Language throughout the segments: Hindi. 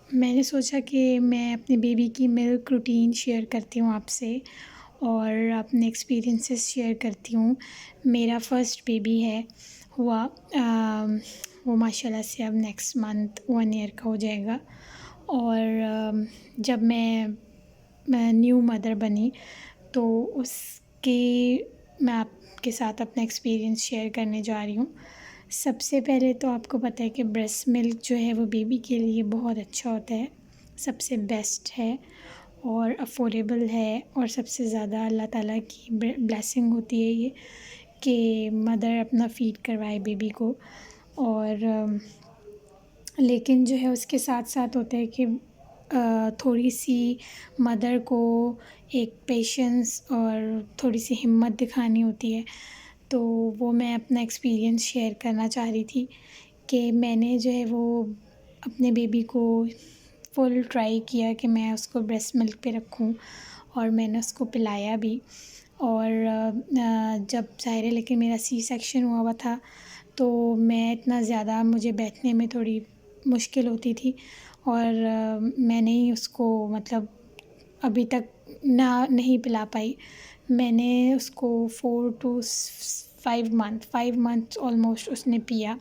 मैंने सोचा कि मैं अपने बेबी की मिल्क रूटीन शेयर करती हूँ आपसे और अपने एक्सपीरियंसेस शेयर करती हूँ। मेरा फर्स्ट बेबी है हुआ वो माशाल्लाह से अब नेक्स्ट मंथ 1 ईयर का हो जाएगा। और जब मैं न्यू मदर बनी तो उसकी मैं आपके साथ अपना एक्सपीरियंस शेयर करने जा रही हूँ। सबसे पहले तो आपको पता है कि ब्रेस्ट मिल्क जो है वो बेबी के लिए बहुत अच्छा होता है, सबसे बेस्ट है और अफोर्डेबल है और सबसे ज़्यादा अल्लाह ताला की ब्लेसिंग होती है ये कि मदर अपना फ़ीड करवाए बेबी को। और लेकिन जो है उसके साथ साथ होता है कि थोड़ी सी मदर को एक पेशेंस और थोड़ी सी हिम्मत दिखानी होती है। तो वो मैं अपना एक्सपीरियंस शेयर करना चाह रही थी कि मैंने जो है वो अपने बेबी को फुल ट्राई किया कि मैं उसको ब्रेस्ट मिल्क पे रखूं और मैंने उसको पिलाया भी। और जब ज़ाहिर है लेकिन मेरा सी सेक्शन हुआ था तो मैं इतना ज़्यादा मुझे बैठने में थोड़ी मुश्किल होती थी और मैंने ही उसको मतलब अभी तक नहीं पिला पाई। मैंने उसको 4 टू 5 मंथ ऑलमोस्ट उसने पिया।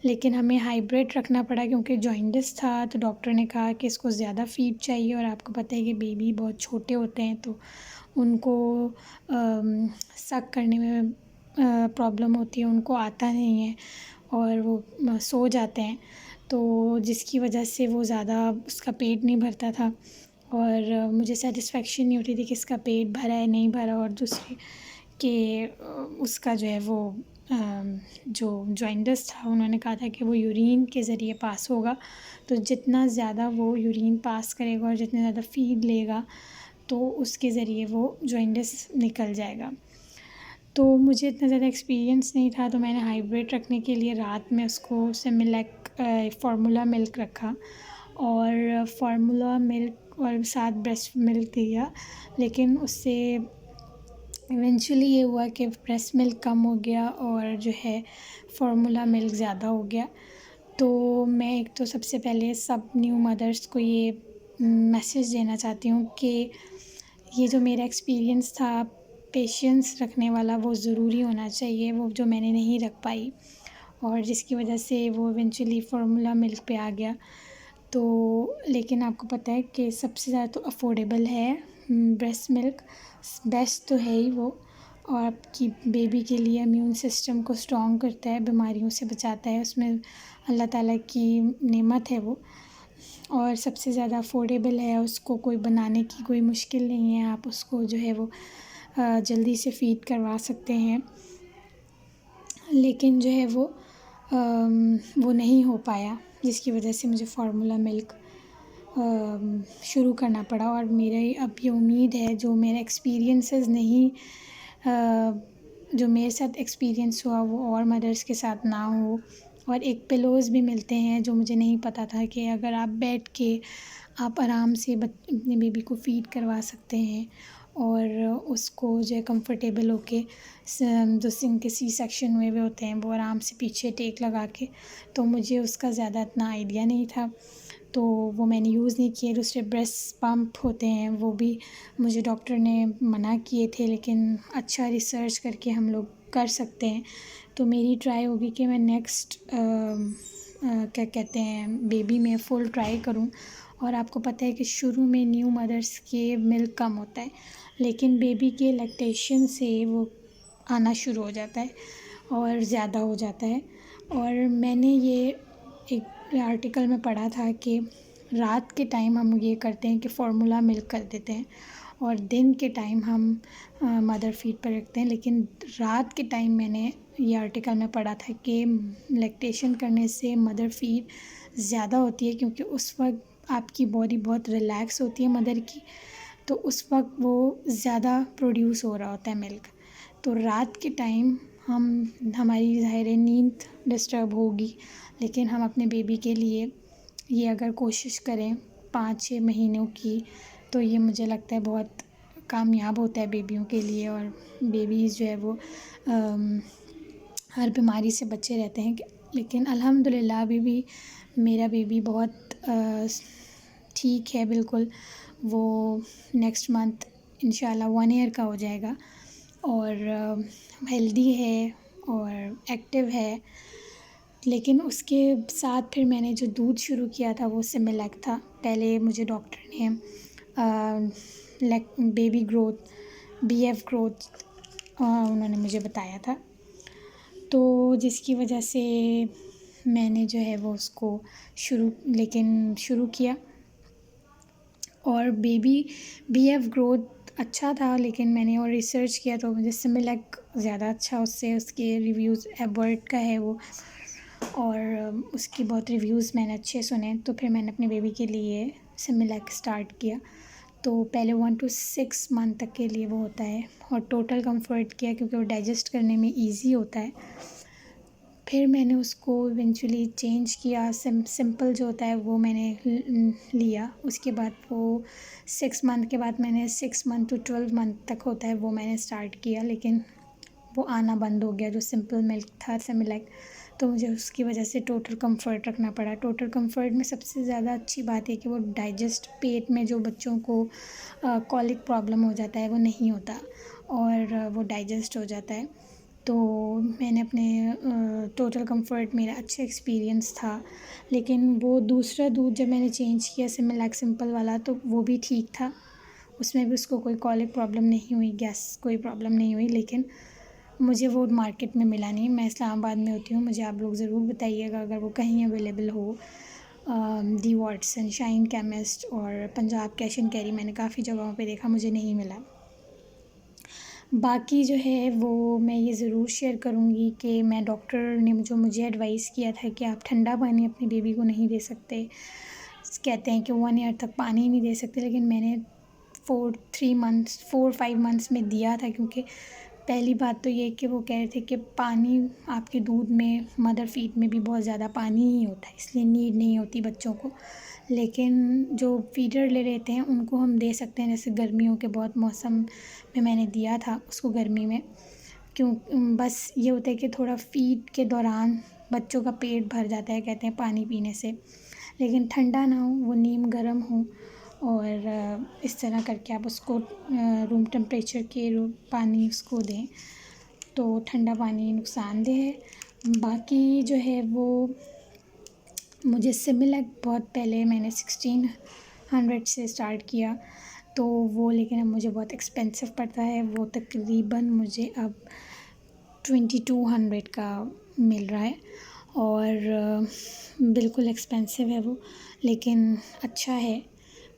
लेकिन हमें हाइब्रिड रखना पड़ा क्योंकि जॉइंडिस था तो डॉक्टर ने कहा कि इसको ज़्यादा फ़ीड चाहिए और आपको पता है कि बेबी बहुत छोटे होते हैं तो उनको सक करने में प्रॉब्लम होती है, उनको आता नहीं है और वो सो जाते हैं। तो जिसकी वजह से वो ज़्यादा उसका पेट नहीं भरता था और मुझे सैटिस्फेक्शन नहीं होती थी कि इसका पेट भरा है नहीं भरा। और दूसरी कि उसका जो है वो जो जॉइंडिस था उन्होंने कहा था कि वो यूरिन के ज़रिए पास होगा, तो जितना ज़्यादा वो यूरिन पास करेगा और जितना ज़्यादा फ़ीड लेगा तो उसके ज़रिए वो जॉइंडिस निकल जाएगा। तो मुझे इतना ज़्यादा एक्सपीरियंस नहीं था तो मैंने हाइब्रिड रखने के लिए रात में उसको सेरेलैक फार्मूला मिल्क रखा और फार्मूला मिल्क और साथ ब्रेस्ट मिल्क दिया। लेकिन उससे इवेंचुअली ये हुआ कि ब्रेस्ट मिल्क कम हो गया और जो है फार्मूला मिल्क ज़्यादा हो गया। तो मैं एक तो सबसे पहले सब न्यू मदर्स को ये मैसेज देना चाहती हूँ कि ये जो मेरा एक्सपीरियंस था पेशेंस रखने वाला वो ज़रूरी होना चाहिए, वो जो मैंने नहीं रख पाई और जिसकी वजह से वो इवेंचुअली फार्मूला मिल्क पे आ गया। तो लेकिन आपको पता है कि सबसे ज़्यादा तो अफोर्डेबल है ब्रेस्ट मिल्क, बेस्ट तो है ही वो और आपकी बेबी के लिए इम्यून सिस्टम को स्ट्रॉन्ग करता है, बीमारियों से बचाता है, उसमें अल्लाह ताला की नेमत है वो। और सबसे ज़्यादा अफोर्डेबल है, उसको कोई बनाने की कोई मुश्किल नहीं है, आप उसको जो है वो जल्दी से फ़ीड करवा सकते हैं। लेकिन जो है वो नहीं हो पाया जिसकी वजह से मुझे फार्मूला मिल्क शुरू करना पड़ा। और मेरी अब ये उम्मीद है जो मेरा एक्सपीरियंसेस नहीं जो मेरे साथ एक्सपीरियंस हुआ वो और मदर्स के साथ ना हो। और एक पिलोज़ भी मिलते हैं जो मुझे नहीं पता था कि अगर आप बैठ के आप आराम से अपने बेबी को फ़ीड करवा सकते हैं और उसको जो है कंफर्टेबल होके जो जिनके सी सेक्शन हुए हुए होते हैं वो आराम से पीछे टेक लगा के, तो मुझे उसका ज़्यादा इतना आइडिया नहीं था तो वो मैंने यूज़ नहीं किए। दूसरे ब्रेस्ट पंप होते हैं वो भी मुझे डॉक्टर ने मना किए थे, लेकिन अच्छा रिसर्च करके हम लोग कर सकते हैं। तो मेरी ट्राई होगी कि मैं नेक्स्ट क्या कहते हैं बेबी में फ़ुल ट्राई करूं। और आपको पता है कि शुरू में न्यू मदर्स के मिल्क कम होता है लेकिन बेबी के लैक्टेशन से वो आना शुरू हो जाता है और ज़्यादा हो जाता है। और मैंने ये एक आर्टिकल में पढ़ा था कि रात के टाइम हम ये करते हैं कि फार्मूला मिल्क कर देते हैं और दिन के टाइम हम मदर फीड पर रखते हैं। लेकिन रात के टाइम मैंने ये आर्टिकल में पढ़ा था कि लैक्टेशन करने से मदर फीड ज़्यादा होती है क्योंकि उस वक्त आपकी बॉडी बहुत रिलैक्स होती है मदर की, तो उस वक्त वो ज़्यादा प्रोड्यूस हो रहा होता है मिल्क। तो रात के टाइम हमारी ज़ाहिर है नींद डिस्टर्ब होगी, लेकिन हम अपने बेबी के लिए ये अगर कोशिश करें 5-6 महीनों की तो ये मुझे लगता है बहुत कामयाब होता है बेबियों के लिए। और बेबीज़ जो है वो हर बीमारी से बचे रहते हैं। लेकिन अल्हम्दुलिल्लाह अभी भी मेरा बेबी बहुत ठीक है बिल्कुल। वो नेक्स्ट मंथ इंशाल्लाह 1 ईयर का हो जाएगा और हेल्दी है और एक्टिव है। लेकिन उसके साथ फिर मैंने जो दूध शुरू किया था वो सिमिलैक था। पहले मुझे डॉक्टर ने बेबी ग्रोथ BF ग्रोथ उन्होंने मुझे बताया था, तो जिसकी वजह से मैंने जो है वो उसको शुरू किया। और बेबी BF ग्रोथ अच्छा था, लेकिन मैंने और रिसर्च किया तो मुझे सिमिलैक ज़्यादा अच्छा, उससे उसके रिव्यूज़ एबर्ट का है वो, और उसकी बहुत रिव्यूज़ मैंने अच्छे सुने, तो फिर मैंने अपने बेबी के लिए सिमिलैक स्टार्ट किया। तो पहले 1 to 6 मंथ तक के लिए वो होता है, और टोटल कंफर्ट किया क्योंकि वो डाइजेस्ट करने में इजी होता है। फिर मैंने उसको इवेंचुअली चेंज किया, सिंपल जो होता है वो मैंने लिया। उसके बाद वो 6 मंथ के बाद मैंने 6 मंथ to 12 मंथ तक होता है वो मैंने स्टार्ट किया, लेकिन वो आना बंद हो गया जो सिंपल मिल्क था सिमिलैक। तो मुझे उसकी वजह से टोटल कंफर्ट रखना पड़ा। टोटल कंफर्ट में सबसे ज़्यादा अच्छी बात है कि वो डाइजेस्ट, पेट में जो बच्चों को कॉलिक प्रॉब्लम हो जाता है वो नहीं होता, और वो डाइजेस्ट हो जाता है। तो मैंने अपने टोटल कंफर्ट मेरा अच्छा एक्सपीरियंस था। लेकिन वो दूसरा दूध जब मैंने चेंज किया सिमिलैक सिंपल वाला, तो वो भी ठीक था, उसमें भी उसको कोई कॉलिक प्रॉब्लम नहीं हुई, गैस कोई प्रॉब्लम नहीं हुई। लेकिन मुझे वो मार्केट में मिला नहीं। मैं इस्लामाबाद में होती हूँ, मुझे आप लोग ज़रूर बताइएगा अगर वो कहीं अवेलेबल हो। दी वाटसन, शाइन केमिस्ट और पंजाब कैश एंड कैरी मैंने काफ़ी जगहों पे देखा, मुझे नहीं मिला। बाकी जो है वो मैं ये ज़रूर शेयर करूँगी कि मैं डॉक्टर ने जो मुझे एडवाइस किया था कि आप ठंडा पानी अपने बेबी को नहीं दे सकते, कहते हैं कि 1 ईयर तक पानी नहीं दे सकते, लेकिन मैंने 4-5 मंथ्स में दिया था। क्योंकि पहली बात तो ये कि वो कह रहे थे कि पानी आपके दूध में, मदर फीड में भी बहुत ज़्यादा पानी ही होता है, इसलिए नीड नहीं होती बच्चों को। लेकिन जो फीडर ले लेते हैं उनको हम दे सकते हैं, जैसे गर्मियों के बहुत मौसम में मैंने दिया था उसको गर्मी में। क्यों, बस ये होता है कि थोड़ा फीड के दौरान बच्चों का पेट भर जाता है, कहते हैं पानी पीने से, लेकिन ठंडा ना हो, वो नीम गर्म हो, और इस तरह करके आप उसको रूम टेम्परेचर के पानी उसको दें, तो ठंडा पानी नुकसानदेह है। बाकी जो है वो मुझे सिमिलैक बहुत पहले मैंने 1600 से स्टार्ट किया, तो वो लेकिन अब मुझे बहुत एक्सपेंसिव पड़ता है। वो तकरीबन मुझे अब 2200 का मिल रहा है, और बिल्कुल एक्सपेंसिव है वो, लेकिन अच्छा है।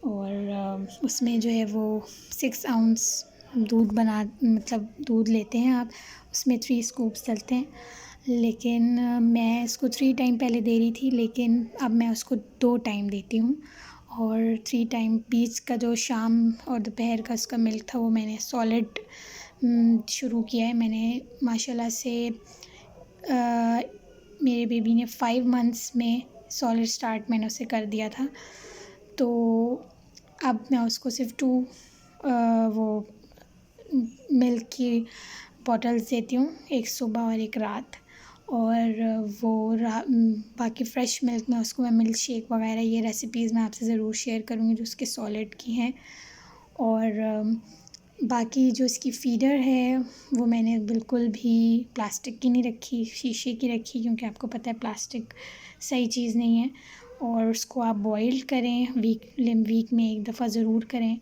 और उसमें जो है वो 6 आउंस दूध लेते हैं आप, उसमें 3 स्कूप्स डलते हैं। लेकिन मैं इसको 3 टाइम पहले दे रही थी, लेकिन अब मैं उसको 2 टाइम देती हूँ। और 3 टाइम बीच का जो शाम और दोपहर का उसका मिल्क था वो मैंने सॉलिड शुरू किया है। मैंने माशाल्लाह से मेरे बेबी ने 5 मंथ्स में सॉलिड स्टार्ट मैंने उसे कर दिया था। तो अब मैं उसको सिर्फ 2 वो मिल्क की बॉटल्स देती हूँ, एक सुबह और एक रात। और वो बाकी फ़्रेश मिल्क में उसको मैं मिल्क शेक वगैरह, ये रेसिपीज़ मैं आपसे ज़रूर शेयर करूँगी जो उसके सॉलिड की हैं। और बाकी जो इसकी फ़ीडर है वो मैंने बिल्कुल भी प्लास्टिक की नहीं रखी, शीशे की रखी, क्योंकि आपको पता है प्लास्टिक सही चीज़ नहीं है। और उसको आप बॉईल करें, वीक में एक दफ़ा ज़रूर करें।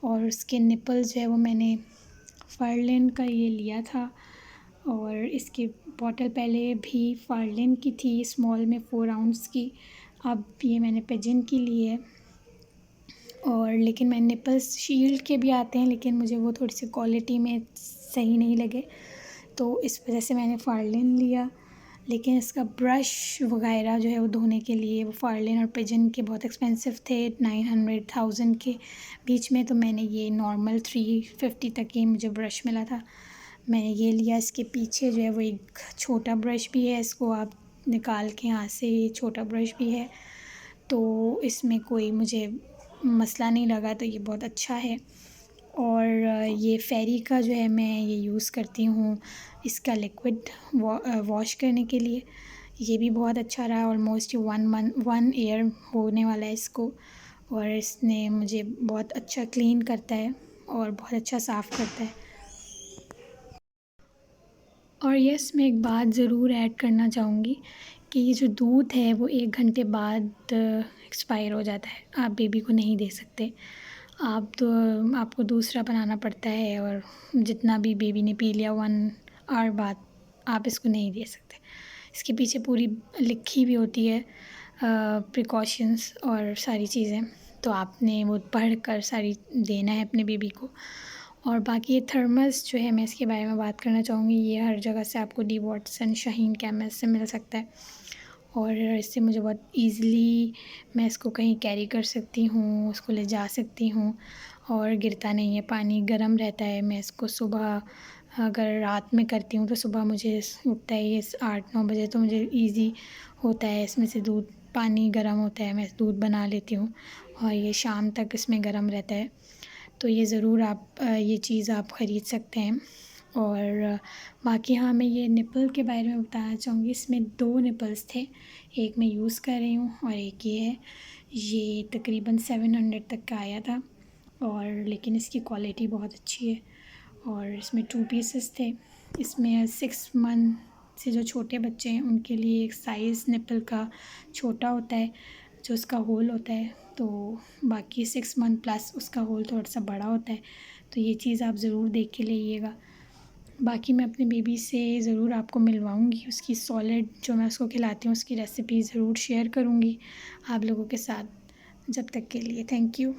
और उसके निपल्स जो है वो मैंने फ़ार्लिन का ये लिया था, और इसकी बॉटल पहले भी फ़ार्लिन की थी स्मॉल में 4 आउंस की, अब ये मैंने पिजन की ली है। और लेकिन मैं निपल्स शील्ड के भी आते हैं, लेकिन मुझे वो थोड़ी सी क्वालिटी में सही नहीं लगे, तो इस वजह से मैंने फ़ार्लिन लिया। लेकिन इसका ब्रश वगैरह जो है वो धोने के लिए वो फ़ार्लिन और पिजन के बहुत एक्सपेंसिव थे, 900-1000 के बीच में, तो मैंने ये नॉर्मल 350 तक ही मुझे ब्रश मिला था, मैंने ये लिया। इसके पीछे जो है वो एक छोटा ब्रश भी है, इसको आप निकाल के यहाँ से, ये छोटा ब्रश भी है, तो इसमें कोई मुझे मसला नहीं लगा, तो ये बहुत अच्छा है। और ये फेरी का जो है मैं ये यूज़ करती हूँ इसका लिक्विड वॉश करने के लिए, ये भी बहुत अच्छा रहा। ऑलमोस्ट 1 ईयर होने वाला है इसको, और इसने मुझे बहुत अच्छा क्लीन करता है और बहुत अच्छा साफ़ करता है। और यस, मैं एक बात ज़रूर ऐड करना चाहूँगी कि ये जो दूध है वो 1 घंटे बाद एक्सपायर हो जाता है, आप बेबी को नहीं दे सकते। आपको दूसरा बनाना पड़ता है, और जितना भी बेबी ने पी लिया 1 आवर बाद आप इसको नहीं दे सकते। इसके पीछे पूरी लिखी भी होती है प्रिकॉशंस और सारी चीज़ें, तो आपने वो पढ़ कर सारी देना है अपने बेबी को। और बाकी ये थर्मस जो है, मैं इसके बारे में बात करना चाहूँगी। ये हर जगह से आपको डी वाटसन, शाहीन केमिस्ट से मिल सकता है, और इससे मुझे बहुत ईज़िली मैं इसको कहीं कैरी कर सकती हूँ, उसको ले जा सकती हूँ, और गिरता नहीं है। पानी गर्म रहता है। मैं इसको सुबह, अगर रात में करती हूँ तो सुबह मुझे उठता है ये 8-9 बजे, तो मुझे ईज़ी होता है। इसमें से पानी गर्म होता है, मैं दूध बना लेती हूँ, और ये शाम तक इसमें गर्म रहता है। तो ये ज़रूर ये चीज़ आप ख़रीद सकते हैं। और बाकी हाँ, मैं ये निपल के बारे में बताना चाहूँगी। इसमें 2 निपल्स थे, एक मैं यूज़ कर रही हूँ और एक ये है। ये तकरीबन 700 तक का आया था, और लेकिन इसकी क्वालिटी बहुत अच्छी है। और इसमें 2 पीसेस थे। इसमें 6 मंथ से जो छोटे बच्चे हैं उनके लिए एक साइज़ निपल का छोटा होता है, जो उसका होल होता है, तो बाकी 6 मंथ प्लस उसका होल थोड़ा सा बड़ा होता है। तो ये चीज़ आप ज़रूर देख के लाइएगा। बाकी मैं अपने बेबी से ज़रूर आपको मिलवाऊँगी, उसकी सॉलिड जो मैं उसको खिलाती हूँ उसकी रेसिपी ज़रूर शेयर करूँगी आप लोगों के साथ। जब तक के लिए थैंक यू।